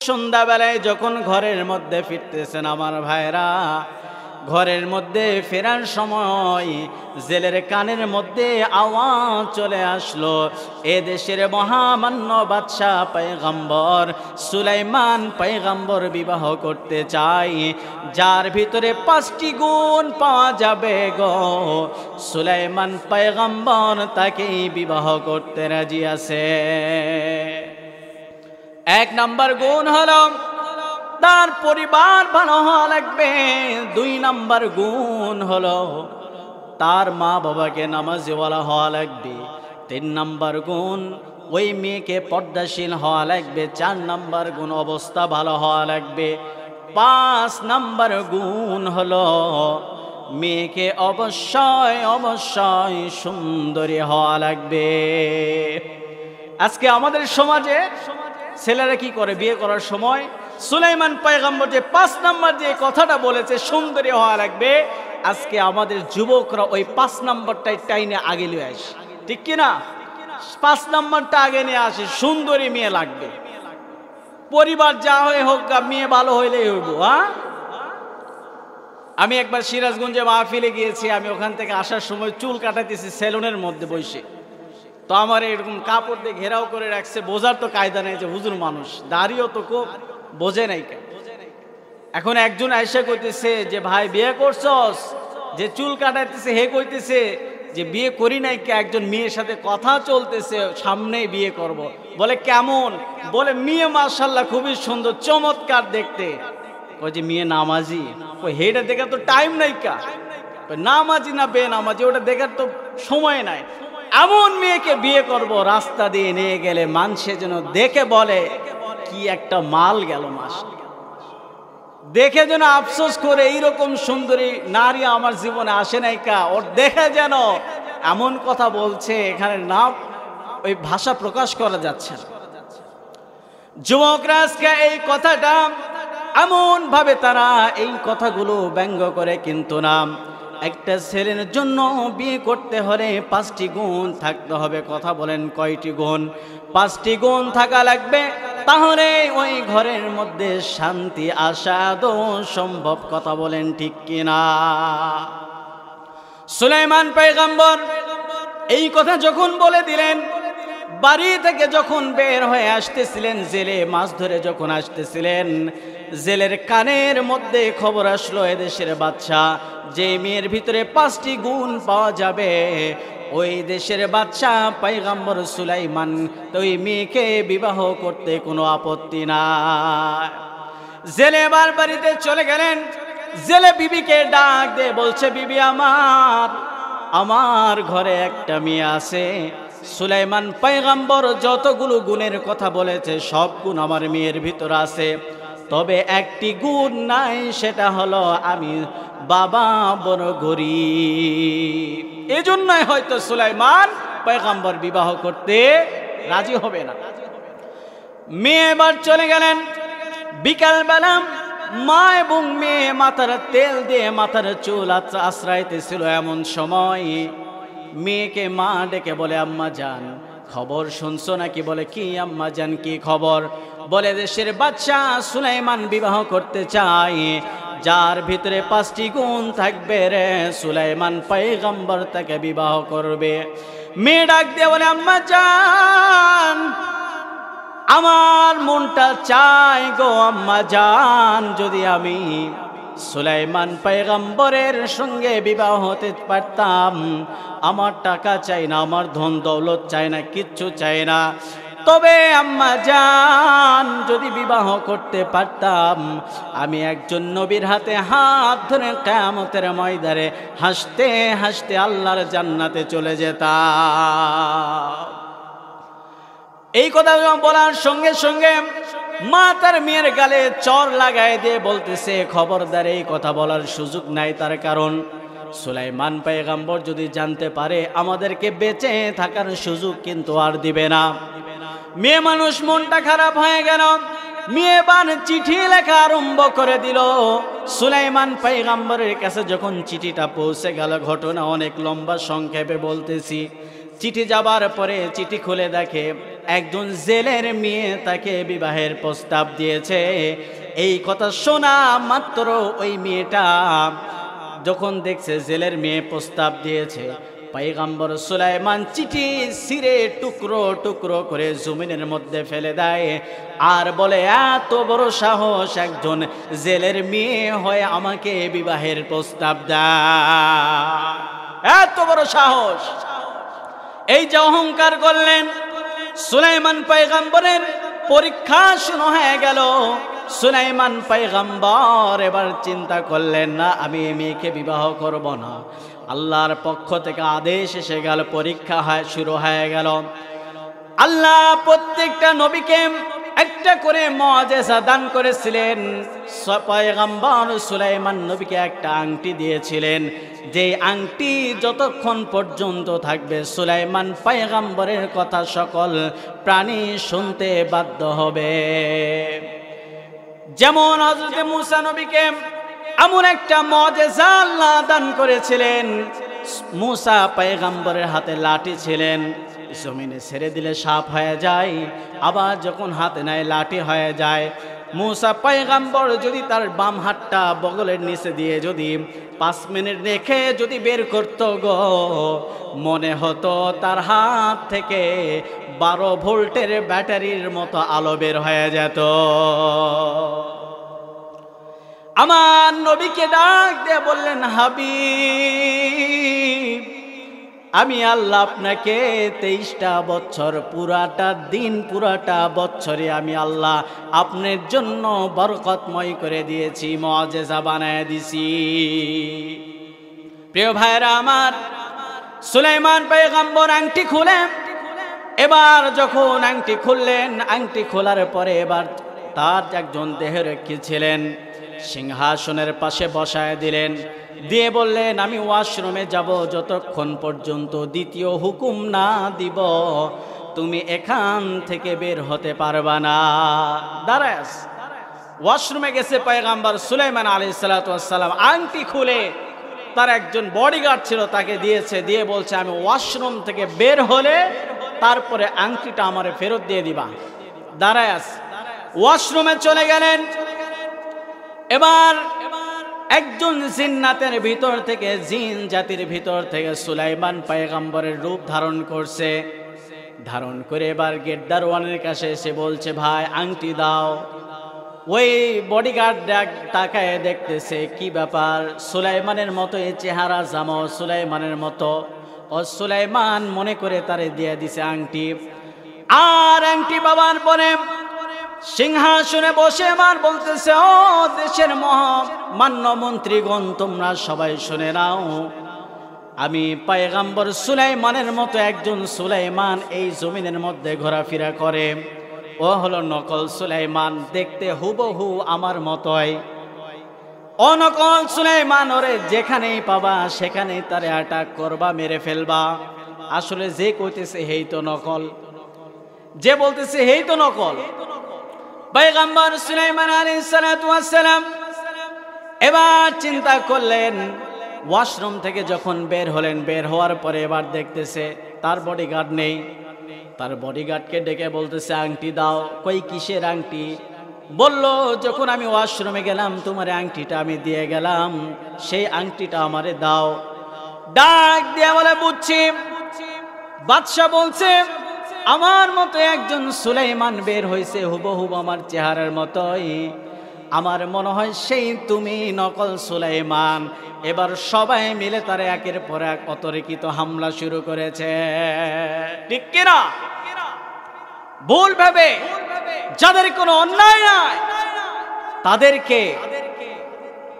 সন্ধ্যাবেলায় যখন ঘরের মধ্যে ফিরতেছেন আমার ভাইরা, ঘরের মধ্যে ফেরার সময় জেলের কানের মধ্যে আওয়াজ চলে আসলো, এ দেশের মহামান্য বাদশাহ পয়গম্বর সুলাইমান পয়গম্বর বিবাহ করতে চাই, যার ভিতরে 5টি গুণ পাওয়া যাবে গো, সুলাইমান পয়গম্বর তাকেই বিবাহ করতে রাজি আছে। 1 নম্বর গুণ হলো তার পরিবার ভালো হওয়া লাগবে। 2 নম্বর গুণ হলো তার মা বাবাকে নামাজওয়ালা হওয়া লাগবে। 3 নম্বর গুণ ওই মেয়েকে পর্দাশীল হওয়া লাগবে। 4 নম্বর গুণ অবস্থা ভালো হওয়া লাগবে। 5 নম্বর গুণ হলো মেয়েকে অবশ্যই অবশ্যই সুন্দরী হওয়া লাগবে। আজকে আমাদের সমাজে ছেলেরা কি করে বিয়ে করার সময়? সুলাইমান পয়গম্বর যে 5 নম্বর যে কথাটা বলেছে সুন্দরী হওয়া লাগবে, আজকে আমাদের যুবকরা ওই 5 নম্বরটাই টাইনে আগে নিয়ে আসে, ঠিক কিনা? 5 নম্বরটা আগে নিয়ে আসে, সুন্দরী মেয়ে লাগবে, পরিবার যা হয়ে হোক মেয়ে ভালো হইলেই হইব। আমি একবার সিরাজগঞ্জে মাহফিলে গিয়েছি, আমি ওখান থেকে আসার সময় চুল কাটাতেছি সেলুনের মধ্যে বসে, তো আমার এরকম কাপড় দিয়ে ঘেরাও করে রাখছে, বোঝার তো কায়দা নেই যে হুজুর মানুষ, দাঁড়িয়েও তো খুব বোঝে নাই। এখন একজন আয়সা কইতেছে যে ভাই বিয়ে করছস, যে চুল কাটাইতেছে হে কইতেছে যে বিয়ে করি নাই কে, একজন মেয়ের সাথে কথা চলতেছে, সামনেই বিয়ে করব। বলে কেমন? বলে মেয়ে মাশাআল্লাহ খুবই সুন্দর, চমৎকার দেখতে। কই যে মেয়ে নামাজি? কই হেটা দেখার তো টাইম নাই কা, নামাজি না বেনামাজি ওটা দেখার তো সময় নাই। এমন মেয়েকে বিয়ে করব, রাস্তা দিয়ে নিয়ে গেলে মানুষে যেন দেখে বলে কি একটা মাল গেল, মাস দেখে যেন আফসোস করে এইরকম সুন্দরী নারী আমার জীবনে আসে নাই কা, ওর দেখে যেন এমন কথা বলছে, এখানে না ওই ভাষা প্রকাশ করা যাচ্ছে না। যুবকরা আজকে এই কথাটা এমন ভাবে তারা এই কথাগুলো ব্যঙ্গ করে, কিন্তু না, একটা ছেলের জন্য বিয়ে করতে হলে 5টি গুণ থাকতে হবে। কথা বলেন কয়টি গুণ? 5টি গুণ থাকা লাগবে, তাহলে ওই ঘরের মধ্যে শান্তি আসা আদৌ সম্ভব। কথা বলেন ঠিক কিনা? সুলাইমান পয়গম্বর এই কথা যখন বলে দিলেন, বাড়ি থেকে যখন বের হয়ে আসতেছিলেন, জেলে মাছ ধরে যখন আসতেছিলেন, জেলের কানের মধ্যে খবর আসলো এদেশের বাদশাহ যে মেয়ের ভিতরে 5টি গুণ পাওয়া যাবে, ওই দেশের বাদশাহ পয়গম্বর সুলাইমান তো ওই মেয়েকে বিবাহ করতে কোনো আপত্তি নাই। জেলে এবার বাড়িতে চলে গেলেন। জেলে বিবিকে ডাক দিয়ে বলছে, বিবি আমার ঘরে একটা মেয়ে আছে, সুলাইমান পয়গম্বর যতগুলো গুণের কথা বলেছে সব গুণ আমার মেয়ের ভিতর আছে, তবে একটি গুণ নাই, সেটা হলো আমি বাবা বড় গরিব। এজন্যই হয়তো সুলাইমান পয়গম্বর বিবাহ করতে রাজি হবে না। মেয়ে এবার চলে গেলেন। বিকালবেলা মা এবং মেয়ে মাথার তেল দিয়ে মাথার চুল আশ্রাইতেছিল, এমন সময় মেয়েকে মা ডেকে বলে, আম্মা জান খবর শুনছো নাকি? বলে কি আম্মা জান কি খবর? বলে দেশের বাদশাহ সুলাইমান বিবাহ করতে চায়, যার ভিতরে 5টি গুণ থাকবে রে, সুলাইমান পয়গম্বর তাকে বিবাহ করবে। মেয়ে ডাক দিয়ে বলে, আম্মা জান আমার মনটা চায় গো আম্মা জান, যদি আমি সুলাইমান পয়গম্বরের সঙ্গে বিবাহ হতে পারতাম, আমার টাকা চাই না, আমার ধন দৌলত চাই না, কিচ্ছু চাই না, তবে আম্মা জান যদি বিবাহ করতে পারতাম, আমি একজন নবীর হাতে হাত ধরে কিয়ামতের ময়দানে হাসতে হাসতে আল্লাহর জান্নাতে চলে যেতাম। এই কথা বলার সঙ্গে সঙ্গে মা তার মেয়ের গালে চর লাগায় দিয়ে বলতেছে, খবরদার এই কথা বলার সুযোগ নাই, তার কারণ সুলাইমান পয়গম্বর যদি জানতে পারে আমাদেরকে বেঁচে থাকার সুযোগ কিন্তু আর দিবে না। মেয়ে মানুষ মনটা খারাপ হয়ে গেল। মেয়ে বান চিঠি লেখা আরম্ভ করে দিল। সুলাইমান পয়গম্বরের কাছে যখন চিঠিটা পৌঁছে গেল, ঘটনা অনেক লম্বা, সংক্ষেপে বলতেছি। চিঠি যাবার পরে চিঠি খুলে দেখে একজন জেলের মেয়ে তাকে বিবাহের প্রস্তাব দিয়েছে। এই কথা শোনা মাত্র ওই মেয়েটা যখন দেখছে জেলের মেয়ে প্রস্তাব দিয়েছে, পয়গম্বর সুলাইমান চিঠি ছিঁড়ে টুকরো টুকরো করে জমিনের মধ্যে ফেলে দেয় আর বলে, এত বড় সাহস একজন জেলের মেয়ে হয়ে আমাকে বিবাহের প্রস্তাব দেয়, এত বড় সাহস! এই যে অহংকার করলেন, সুলাইমান পয়গম্বরের পরীক্ষা শুরু হয়ে গেল। সুলাইমান পয়গম্বর এবার চিন্তা করলেন, না, আমি এই মেয়েকে বিবাহ করব না। আল্লাহর পক্ষ থেকে আদেশ এসে গেল, পরীক্ষা শুরু হয়ে গেল। আল্লাহ প্রত্যেকটা নবীকে একটা করে মুআজিজা দান করেছিলেন। পয়গম্বর সুলাইমান নবীকে একটা আংটি দিয়েছিলেন, যে আংটি যতক্ষণ পর্যন্ত থাকবে সুলাইমান পয়গম্বরের কথা সকল প্রাণী শুনতে বাধ্য হবে। যেমন হযরত মূসা নবীকে এমন একটা মুআজিজা আল্লাহ দান করেছিলেন, মূসা পয়গম্বরের হাতে লাঠি ছিলেন, জমিনে ছেড়ে দিলে সাপ হয়ে যায়, আবার যখন হাতে নেয় লাঠি হয়ে যায়। মূসা পয়গম্বর যদি তার বাম হাতটা বগলের নিচে দিয়ে যদি 5 মিনিট রেখে যদি বের করত গো, মনে হতো তার হাত থেকে 12 ভোল্টের ব্যাটারির মতো আলো বের হয়ে যেত। আমার নবীকে ডাক দিয়ে বললেন, হাবিব, আমি আল্লাহ আপনাকে 23টা বছর পুরাটা দিন পুরাটা বছরে আমি আল্লাহ আপনার জন্য বরকতময় করে দিয়েছি, মুআজিজা বানায় দিছি। প্রিয় ভাইরা আমার, সুলাইমান পয়গম্বর আংটি খুলেন। এবার যখন আংটি খুললেন, আংটি খোলার পরে এবার তার একজন দেহরক্ষী ছিলেন, সিংহাসনের পাশে বসায় দিলেন, দিয়ে বললেন, আমি ওয়াশরুমে যাব, যতক্ষণ পর্যন্ত দ্বিতীয় হুকুম না দিব তুমি এখান থেকে বের হতে পারবা না। দাঁড়ায় ওয়াশরুমে গেছে পয়গম্বর সুলাইমান আলাইহিস সালাতু ওয়াস সালাম, আংটি খুলে তার একজন বডিগার্ড ছিল তাকে দিয়েছে, দিয়ে বলছে, আমি ওয়াশরুম থেকে বের হলে তারপরে আংটিটা আমারে ফেরত দিয়ে দিবা। দাঁড়ায় ওয়াশরুমে চলে গেলেন। এবার একজন জিন্নাতের ভিতর থেকে, জিন জাতির ভিতর থেকে সুলাইমান পয়গম্বরের রূপ ধারণ করছে। ধারণ করে এবার গেট দারোয়ানের কাছে এসে বলছে, ভাই আংটি দাও। ওই বডিগার্ড তাকায় দেখতেছে, কি ব্যাপার, সুলাইমানের মতো এই চেহারা, জামা সুলাইমানের মতো। ও সুলাইমান মনে করে তারে দিয়ে দিছে আংটি। আর আংটি বাবার পরে সিংহাসনে বসে আমার বলতেছে, ও দেশের মহামান্য মন্ত্রীগণ, তোমরা সবাই শুনে নাও, আমি পয়গম্বর সুলাইমানের মতো একজন সুলাইমান এই জমিনের মধ্যে ঘোরাফেরা করে। ও হলো নকল সুলাইমান, দেখতে হুবহু আমার মতোই। ও নকল সুলাইমান, ওরে যেখানেই পাবা সেখানেই তারে অ্যাটাক করবা, মেরে ফেলবা। আসলে যে কইতেছে হেই তো নকল, যে বলতেছে হেই তো নকল। পয়গম্বর সুলাইমান আলাইহিস সালাতু ওয়াস সালাম এবার চিন্তা করলেন, ওয়াশরুম থেকে যখন বের হলেন, বের হওয়ার পরে এবার দেখতেছে তার বডিগার্ড নেই। তার বডিগার্ডকে ডেকে বলতেছে, আংটি দাও। কই কিসের আংটি? বলল, যখন আমি ওয়াশরুমে গেলাম তোমার আংটিটা আমি দিয়ে গেলাম, সেই আংটিটা আমারে দাও। ডাক দিয়ে বলে, বুঝছি। বাদশা বলছে, আমার মতো একজন সুলাইমান বের হয়েছে হুবহু আমার চেহারার মতোই, আমার মনে হয় সেই তুমি নকল সুলাইমান। এবার সবাই মিলে তারা একের পর এক অতর্কিত হামলা শুরু করেছে, ঠিক কিনা? ভুল ভেবে, যাদের কোনো অন্যায় নাই তাদেরকে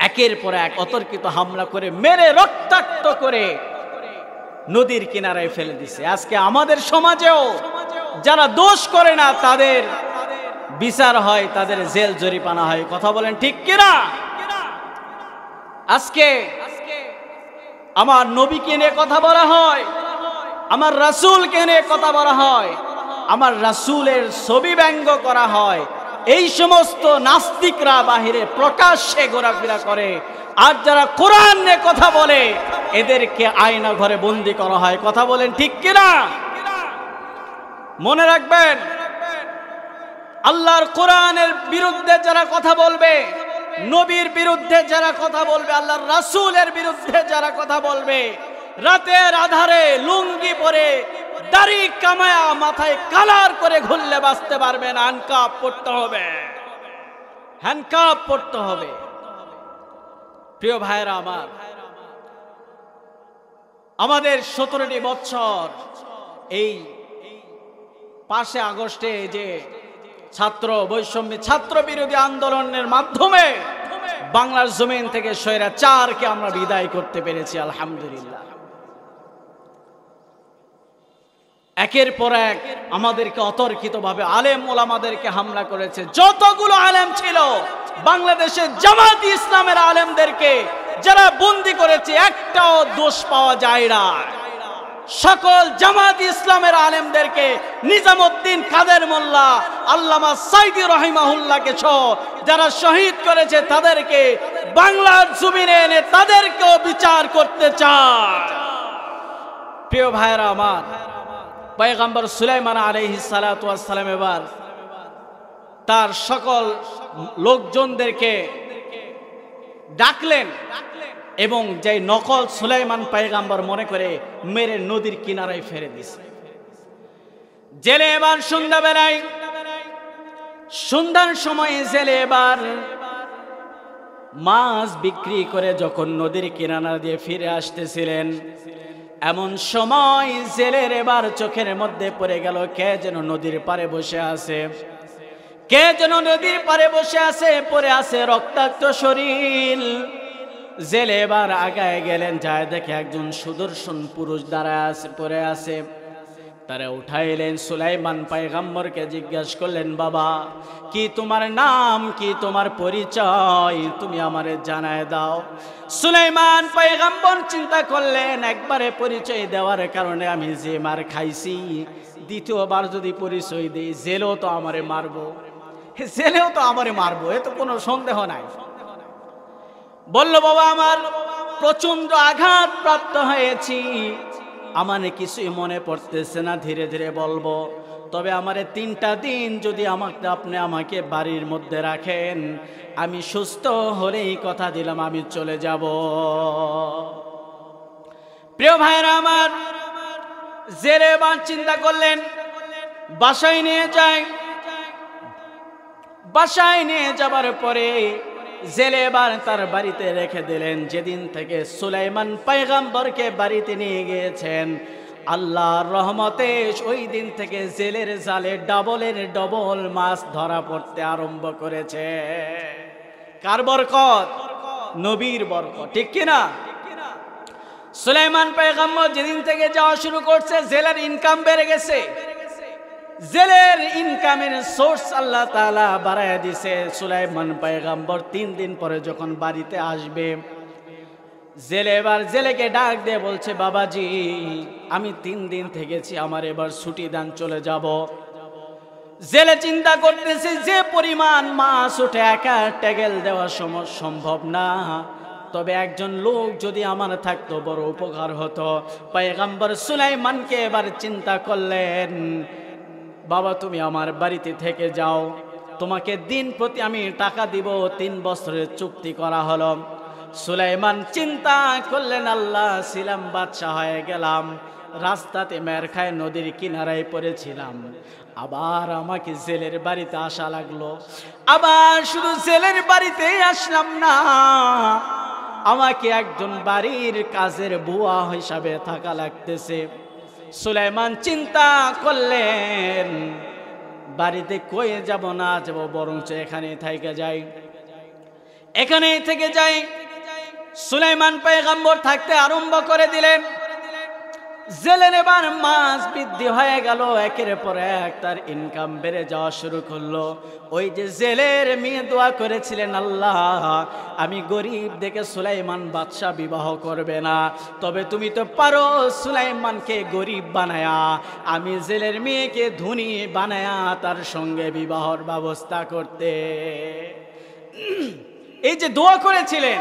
একের পর এক অতর্কিত হামলা করে মেরে রক্তাক্ত করে নদীর কিনারায় ফেলে দিছে। আজকে আমাদের সমাজেও যারা দোষ করে না তাদের বিচার হয়, তাদের জেল জরিমানা হয়। কথা বলেন ঠিক কিনা? আজকে আমার নবীকে নিয়ে কথা বলা হয়, আমার রাসূলকে নিয়ে কথা বলা হয়, আমার রাসূলের ছবি ব্যঙ্গ করা হয়। এই সমস্ত নাস্তিকরা বাহিরে প্রকাশ্যে ঘোরাফেরা করে, আর যারা কোরআন নিয়ে কথা বলে এদেরকে আয়না ঘরে বন্দি করা হয়। কথা বলেন ঠিক কিনা? মনে রাখবেন, আল্লাহর কোরআনের বিরুদ্ধে যারা কথা বলবে, নবীর বিরুদ্ধে যারা কথা বলবে, আল্লাহর রাসূলের বিরুদ্ধে যারা কথা বলবে, রাতের আধারে লুঙ্গি পরে দাড়ি কামায়া মাথায় কালার করে ঘুরলে বাঁচতে পারবে না। হ্যান্ডকাপ পড়তে হবে, হ্যান্ডকাপ পড়তে হবে। প্রিয় ভাইরা আমার, আমাদের 17টি বছর এই 5 আগস্টে যে ছাত্র বৈষম্য ছাত্র বিরোধী আন্দোলনের মাধ্যমে বাংলার জমিন থেকে স্বৈরাচারকে আমরা বিদায় করতে পেরেছি, আলহামদুলিল্লাহ। একের পর এক আমাদেরকে অতর্কিতভাবে আলেম ওলামাদেরকে হামলা করেছে। যতগুলো আলেম ছিল বাংলাদেশের জামাত ইসলামের আলেমদেরকে যারা বন্দী করেছে, একটাও দোষ পাওয়া যায় না। সকল জামাত ইসলামের আলেমদেরকে, নিজামউদ্দিন কাদের মোল্লা, আল্লামা সাইদি রহিমাহুল্লাহকে সহ যারা শহীদ করেছে তাদেরকে বাংলার জমিনে এনে তাদেরকেও বিচার করতে চায়। প্রিয় ভাইরা আমার, পয়গম্বর সুলাইমান আলাইহিস সালাতু ওয়াস সালাম এবার তার সকল লোকজনদেরকে ডাকলেন এবং যে নকল সুলাইমান পয়গম্বর মনে করে মেরে নদীর কিনারায় ফেলে দিয়েছে। জেলে এবার সন্ধ্যাবেলায়, সন্ধ্যার সময় জেলে এবার মাছ বিক্রি করে যখন নদীর কিনারা দিয়ে ফিরে আসতেছিলেন, এমন সময় জেলের এবার চোখের মধ্যে পড়ে গেল কে যেন নদীর পাড়ে বসে আছে, কে যেন নদীর পাড়ে বসে আছে, পড়ে আছে রক্তাক্ত শরীর। জেলে এবার আগায় গেলেন, যায় দেখে একজন সুদর্শন পুরুষ দাঁড়ায় আছে, পড়ে আছে। তারা উঠাইলেন, সুলাইমান পয়গম্বরকে জিজ্ঞাসা করলেন, বাবা কি তোমার নাম, কি তোমার পরিচয়, তুমি আমারে জানায় দাও। সুলাইমান পয়গম্বর চিন্তা করলেন, একবারে পরিচয় দেওয়ার কারণে আমি যে মার খাইছি, দ্বিতীয়বার যদি পরিচয় দিই জেলেও তো আমারে মারবো, জেলেও তো আমারে মারবো, এ তো কোনো সন্দেহ নাই। বলল, বাবা আমার প্রচন্ড আঘাত প্রাপ্ত হয়েছি, আমার কিছুই মনে পড়তেছে না, ধীরে ধীরে বলবো। তবে আমারে 3টা দিন যদি আপনি আমাকে বাড়ির মধ্যে রাখেন, আমি সুস্থ হলেই কথা দিলাম আমি চলে যাব। প্রিয় ভাইরা আমার, জেলে এবার চিন্তা করলেন বাসায় নিয়ে যায়। বাসায় নিয়ে যাবার পরে জেলে এবার তার বাড়িতে রেখে দিলেন। যেদিন থেকে সুলাইমান পয়গম্বরকে বাড়িতে নিয়ে গিয়েছেন, আল্লাহর রহমতে ওই দিন থেকে জেলের জালে ডাবলের ডবল মাছ ধরা পড়তে আরম্ভ করেছে। কার বরকত? নবীর বরকত, ঠিক কিনা? সুলাইমান পয়গম্বর যেদিন থেকে যাওয়া শুরু করছে, জেলের ইনকাম বেড়ে গেছে। জেলের ইনকামের সোর্স আল্লাহ তাআলা বাড়ায় দিছে। সুলাইমান পয়গম্বর 3 দিন পরে যখন বাড়িতে আসবে, জেলে এবার জেলেকে ডাক দিয়ে বলছে, বাবাজি আমি 3 দিন থেকেছি, আমার এবার ছুটি দান, চলে যাব। জেলে চিন্তা করতেছে যে পরিমাণ মাছ উঠে একা টেগেল দেওয়া সম্ভব না, তবে একজন লোক যদি আমার থাকতো বড় উপকার হতো। পয়গম্বর সুলাইমানকে এবার চিন্তা করলেন, বাবা তুমি আমার বাড়িতে থেকে যাও, তোমাকে দিন প্রতি আমি টাকা দিব, 3 বছরের চুক্তি করা হলো। সুলাইমান চিন্তা করলেন, আল্লাহ ছিলাম বাদশা হয়ে গেলাম, রাস্তাতে মের খায় নদীর কিনারায় পড়েছিলাম, আবার আমাকে জেলের বাড়িতে আসা লাগলো। আবার শুধু জেলের বাড়িতে আসলাম না, আমাকে একজন বাড়ির কাজের বুয়া হিসাবে থাকা লাগতেছে। সুলাইমান চিন্তা করলেন, বাড়িতে কই যাব না যাব, বরঞ্চ এখানে থেকে যাই, এখানেই থেকে যাই। সুলাইমান পয়গম্বর থাকতে আরম্ভ করে দিলেন। জেলের এবার মাছ বৃদ্ধি হয়ে গেল, একের পর এক তার ইনকাম বেড়ে যাওয়া শুরু করলো। ওই যে জেলের মেয়ে দোয়া করেছিলেন, আল্লাহ আমি গরিব দেখে সুলাইমান বাদশা বিবাহ করবে না, তবে তুমি তো পারো সুলাইমানকে গরিব বানায়া আমি জেলের মেয়েকে ধনী বানায়া তার সঙ্গে বিবাহর ব্যবস্থা করতে। এই যে দোয়া করেছিলেন,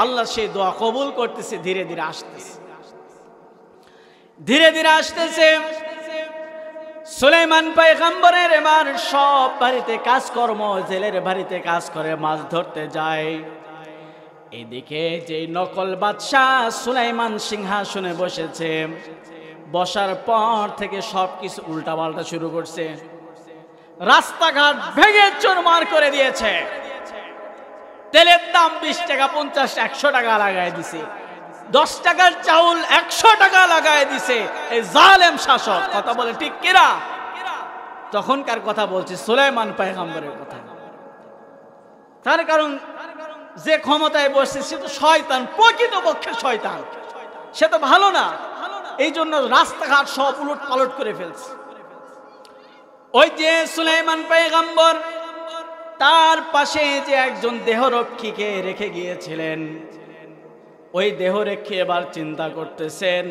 আল্লাহ সেই দোয়া কবুল করতেছে, ধীরে ধীরে আসতেছে, ধীরে ধীরে আসতেছে। সুলাইমান পয়গম্বরের এবার সব বাড়িতে কাজকর্ম, জেলের বাড়িতে কাজ করে, মাছ ধরতে যায়। এদিকে যে নকল বাদশাহ সুলাইমান সিংহাসনে বসেছে, বসার পর থেকে সবকিছু উল্টাপাল্টা শুরু করছে। রাস্তাঘাট ভেঙে চুরমার করে দিয়েছে। তেলের দাম 20 টাকা 50 100 টাকা লাগায় দিছে। 10 টাকার চাউল 100 টাকা লাগায় দিছে এই জালেম শাসক। কথা বলে ঠিক কিনা? তখনকার কথা বলছি, সুলাইমান পয়গম্বরের কথা। তার কারণ যে ক্ষমতায় বসছে সে তো শয়তান, প্রকৃতপক্ষে শয়তান, সে তো ভালো না। এই জন্য রাস্তাঘাট সব উলট পালট করে ফেলছে। ওই যে সুলাইমান পয়গম্বর, তার পাশে যে একজন দেহরক্ষীকে রেখে গিয়েছিলেন, ওই দেহরক্ষী এবার চিন্তা করতেছেন,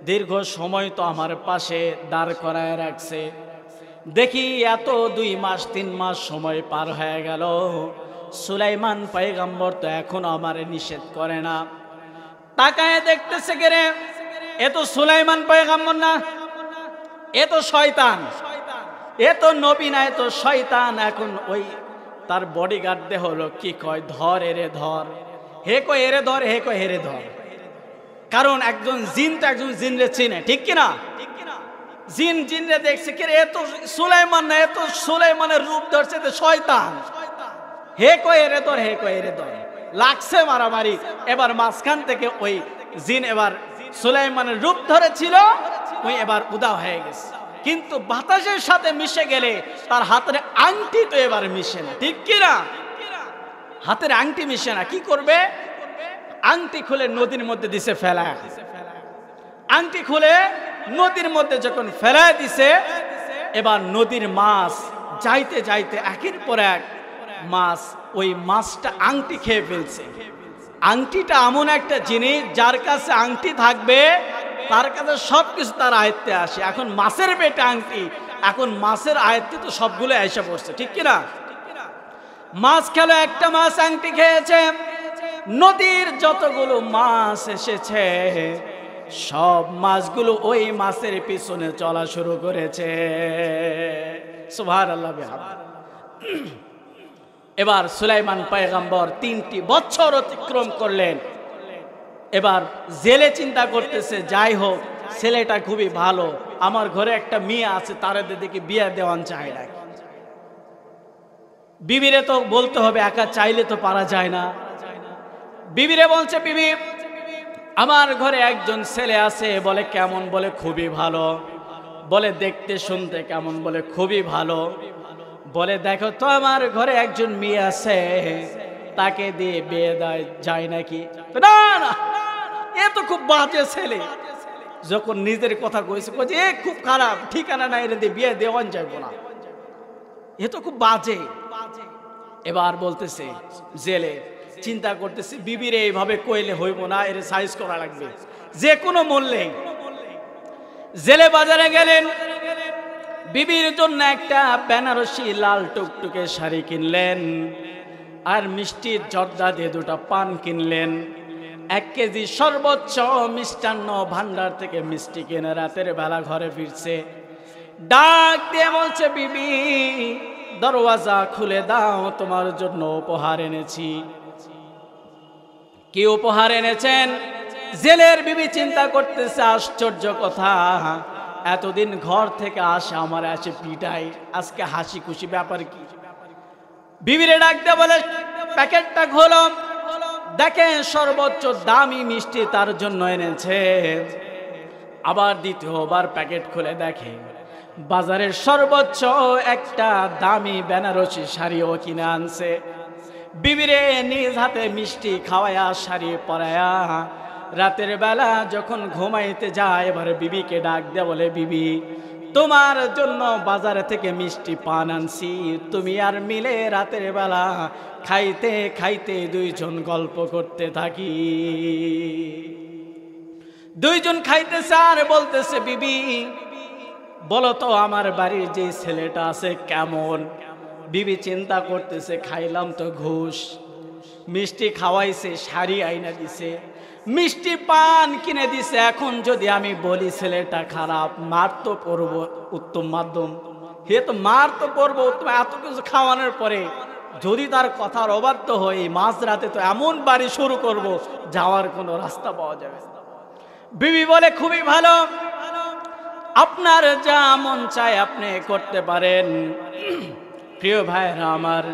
দীর্ঘ সময় তো আমার পাশে দাঁড় করায় রাখছে, দেখি এত 2 মাস 3 মাস সময় পার হয়ে গেল, সুলাইমান পয়গম্বর তো এখন আমার নিষেধ করে না। তাকায় দেখতেছে গেরে, এ তো সুলাইমান পয়গম্বর না, এ তো শয়তান, এ তো নবী না, এ তো শয়তান। এখন ওই তার বডিগার্ড দেহ কি কয়, ধর এরে ধর, হে কয় এরে ধর, হে কয় হেরে ধর। কারণ একজন জিন তো একজন জিনরে চিনে, ঠিক কিনা? জিন জিনরে দেখছে, কে এ তো সুলাইমান না, এ তো সুলাইমানের রূপ ধরছে, তো শয়তান, হে কয় এরে ধর, হে কয় এরে ধর। লাগছে মারামারি। এবার মাঝখান থেকে ওই জিন এবার সুলাইমানের রূপ ধরেছিল, ওই এবার উদা হয়ে গেছে। কিন্তু বাতাসের সাথে মিশে গেলে তার হাতের আংটি তো এবার মিশে না, ঠিক কিনা? হাতের আংটি মিশে না, কি করবে? আংটি খুলে নদীর মধ্যে দিছে ফেলায়। আংটি খুলে নদীর মধ্যে যখন ফেলায় দিছে, এবার নদীর মাছ যাইতে যাইতে একের পর এক মাছ ওই মাছটা আংটি খেয়ে ফেলছে। আংটিটা এমন একটা জিনিস, যার কাছে আংটি থাকবে তার কাছে সবকিছু তার আয়ত্তে আসে। এখন মাছের পেটে আংটি, এখন মাছের আয়ত্তে তো সবগুলো এসে পড়ছে, ঠিক কিনা? মাছ খেলো, একটা মাছ আংটি খেয়েছে, নদীর যতগুলো মাছ এসেছে সব মাছগুলো ওই মাছের পিছনে চলা শুরু করেছে। সুবহানাল্লাহ। এবার সুলাইমান পয়গম্বর 3টি বছর অতিক্রম করলেন। এবার জেলে চিন্তা করতেছে, যাই হোক ছেলেটা খুবই ভালো, আমার ঘরে একটা মেয়ে আছে, তারে দেখি বিয়ে দেওয়ান চাই না। বিবিরে তো বলতে হবে, একা চাইলে তো পারা যায় না। বিবিরে বলছে, বিবি আমার ঘরে একজন ছেলে আছে। বলে কেমন? বলে খুবই ভালো। বলে দেখতে শুনতে কেমন? বলে খুবই ভালো। বলে দেখো তো আমার ঘরে একজন মেয়ে আছে, তাকে দিয়ে বিয়ে দেয় যায় নাকি? না না, এ তো খুব বাজে ছেলে। যখন নিজের কথা কইছে, কইছে এ খুব খারাপ, ঠিকানা নাই, এর দিয়ে বিয়ে দেওয়ান যাইব না, এ তো খুব বাজে। এবার বলতেছে জেলে, চিন্তা করতেছে বিবিরে এইভাবে কইলে হইব না, এর সাইজ করা লাগবে যে কোনো মূল্যে। জেলে বাজারে গেলেন, বিবির জন্য একটা বেনারসি লাল টুকটুকে শাড়ি কিনলেন, আর মিষ্টির জর্দা দিয়ে 2টা পান কিনলেন। 1 কেজি সর্বোচ্চ মিষ্টান্ন ভান্ডার থেকে মিষ্টি কিনে রাতের বেলা ঘরে ফিরছে। ডাক দিয়ে বলছে, বিবি দরওয়াজা খুলে দাও, তোমার জন্য উপহার এনেছি। কি উপহার এনেছেন? জেলের বিবি চিন্তা করতেছে, আশ্চর্য কথা, এতদিন ঘর থেকে আসে, আমার আসে পিটাই, আজকে হাসি খুশি, ব্যাপার কি? বিবিরে ডাক দিয়ে বলে, প্যাকেটটা খোলো, দেখে সর্বোচ্চ দামি মিষ্টি তার জন্য এনেছে। আবার দ্বিতীয়বার প্যাকেট খুলে দেখে বাজারের সর্বোচ্চ একটা দামি বেনারসি শাড়িও কিনে আনছে। বিবিরে নিজ হাতে মিষ্টি খাওয়ায়া, শাড়ি পরায়া রাতের বেলা যখন ঘুমাইতে যায়, এবারে বিবিকে ডাক দিয়ে বলে, বিবি তোমার জন্য বাজারে থেকে মিষ্টি পান আনছি, তুমি আর মিলে রাতের বেলা খাইতে খাইতে 2 জন গল্প করতে থাকি। 2 জন খাইতেছে আর বলতেছে, বিবি বলো তো আমার বাড়ির যে ছেলেটা আছে কেমন? বিবি চিন্তা করতেছে, খাইলাম তো ঘুষ, মিষ্টি খাওয়াইছে, শাড়ি আইনা দিছে, মিষ্টি পান কিনে দিছে। এখন যদি আমি বলি ছেলেটা খারাপ, মার তো পড়ব উত্তম মাধ্যম, হে তো মার তো পড়ব উত্তম। এত কিছু খাওয়ানোর পরে যদি তার কথার অবাধ্য হই, মাঝরাতে তো এমন বাড়ি শুরু করব যাওয়ার কোনো রাস্তা পাওয়া যাবে না। বিবি বলে খুবই ভালো, আপনার যা মন চায় আপনি করতে পারেন। প্রিয় ভাইরা আমার,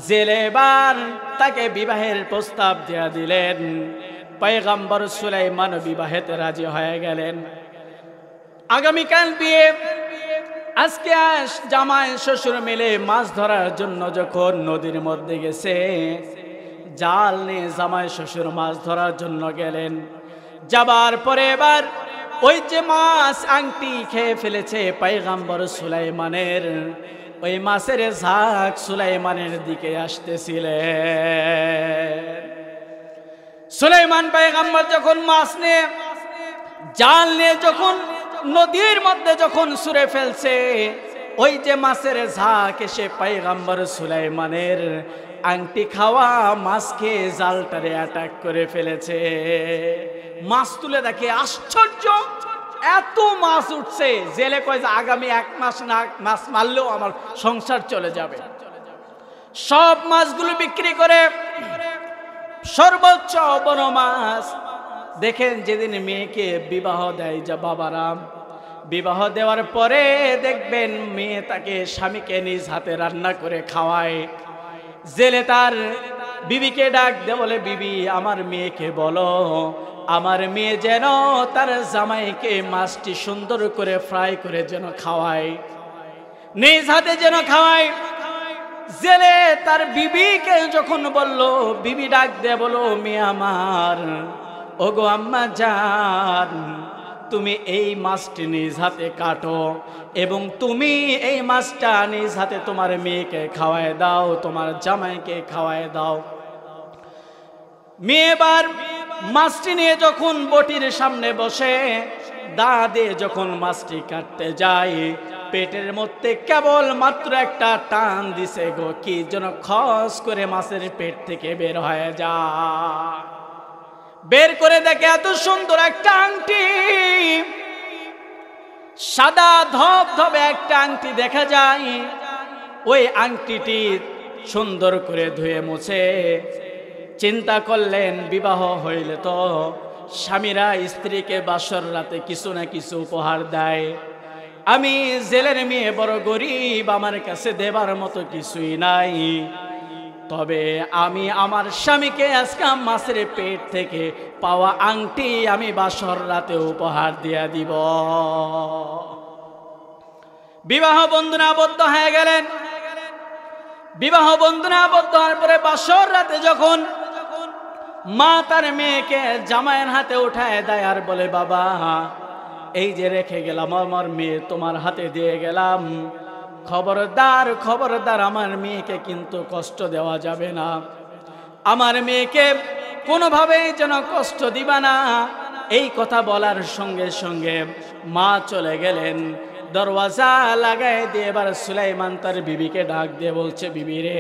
জেলে এবার তাকে বিবাহের প্রস্তাব দেয়া দিলেন। পয়গম্বর সুলাইমান বিবাহেতে রাজি হয়ে গেলেন। আগামীকাল বিয়ে। আজকে জামাই শ্বশুর মিলে মাছ ধরার জন্য যখন নদীর মধ্যে গেছে, জাল নিয়ে জামাই শ্বশুর মাছ ধরার জন্য গেলেন। যাবার পরে এবার ওই যে মাছ আংটি খেয়ে ফেলেছে পয়গম্বর সুলাইমানের, ওই মাছের ঝাঁক সুলাইমানের দিকে আসতেছিলেন। সুলাইমান পয়গম্বর যখন মাছ নিয়ে জাল নিয়ে যখন নদীর মধ্যে যখন ছুঁড়ে ফেলছে, ওই যে মাছের ঝাঁক এসে পয়গম্বর সুলাইমানের আংটি খাওয়া মাছকে জালটারে অ্যাটাক করে ফেলেছে। মাছ তুলে দেখে আশ্চর্য, এত মাছ উঠছে। জেলে কয় যে আগামী 1 মাস না মাছ মারলেও আমার সংসার চলে যাবে। সব মাছগুলো বিক্রি করে সর্বোচ্চ বড় মাছ দেখেন যেদিন মেয়েকে বিবাহ দেয় যা বাবারা, বিবাহ দেওয়ার পরে দেখবেন মেয়ে তাকে স্বামীকে নিজ হাতে রান্না করে খাওয়ায়। জেলে তার বিবিকে ডাক দিয়ে বলে, বিবি আমার মেয়েকে বলো আমার মেয়ে যেন তার জামাইকে মাছটি সুন্দর করে ফ্রাই করে যেন খাওয়ায়, নিজ হাতে যেন খাওয়ায়। জেলে তার বিবিকে যখন বলল, বিবি ডাক দিয়ে বলো, মেয়ে আমার, ওগো আম্মা জান, তুমি এই মাছটি নিজ হাতে কাটো এবং তুমি এই মাছটা নিজ হাতে তোমার মেয়েকে খাওয়ায় দাও, তোমার জামাইকে খাওয়ায় দাও। মেয়ে এবার মাছটি নিয়ে যখন বটির সামনে বসে দা দিয়ে যখন মাছটি কাটতে যায়, পেটের মধ্যে কেবল মাত্র একটা টান দিছে গো, কি যেন খস করে মাছের পেট থেকে বের হয়ে যায়। বের করে দেখে এত সুন্দর একটা আংটি, সাদা ধবধবে একটা আংটি দেখা যায়। ওই আংটিটি সুন্দর করে ধুয়ে মুছে চিন্তা করলেন, বিবাহ হইলে তো স্বামীরা স্ত্রীকে বাসর রাতে কিছু না কিছু উপহার দেয়। আমি জেলের মেয়ে, বড় গরিব, আমার কাছে দেবার মতো কিছুই নাই। তবে আমি আমার স্বামীকে আজকে মাছের পেট থেকে পাওয়া আংটি আমি বাসর রাতে উপহার দিয়া দিব। বিবাহ বন্ধনে আবদ্ধ হয়ে গেলেন। বিবাহ বন্ধনে আবদ্ধ হওয়ার পরে বাসর রাতে যখন মা তার মেয়েকে জামাইয়ের হাতে উঠায় দেয় আর বলে, বাবা এই যে রেখে গেলাম আমার মেয়ে তোমার হাতে দিয়ে গেলাম, খবরদার খবরদার আমার মেয়েকে কিন্তু কষ্ট দেওয়া যাবে না, আমার মেয়েকে কোনোভাবেই যেন কষ্ট দিবা না। এই কথা বলার সঙ্গে সঙ্গে মা চলে গেলেন। দরওয়াজা লাগাই দিয়ে এবার সুলাইমান তার বিবিকে ডাক দিয়ে বলছে, বিবি রে,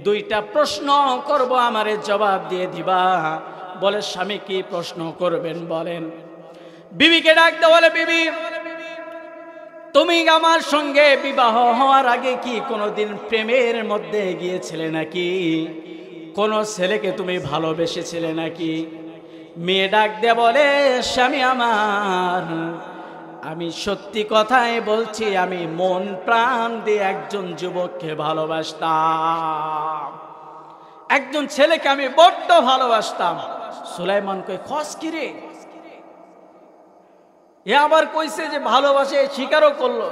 2টা প্রশ্ন করব, আমারে জবাব দিয়ে দিবা। বলে, স্বামী কি প্রশ্ন করবেন বলেন। বিবিকে ডাক দিয়ে বলে, বিবি তুমি আমার সঙ্গে বিবাহ হওয়ার আগে কি কোনোদিন প্রেমের মধ্যে গিয়েছিলে নাকি? কোন ছেলেকে তুমি ভালোবেসেছিলে নাকি? মেয়ে ডাক দিয়ে বলে, স্বামী আমার, আমি সত্যি কথাই বলছি, আমি মন প্রাণ দিয়ে একজন যুবককে ভালোবাসতাম, একজন ছেলেকে আমি বড্ড ভালোবাসতাম। সুলাইমান কই, খস কি রে? এ আবার কইছে যে ভালোবাসে, স্বীকারও করলো।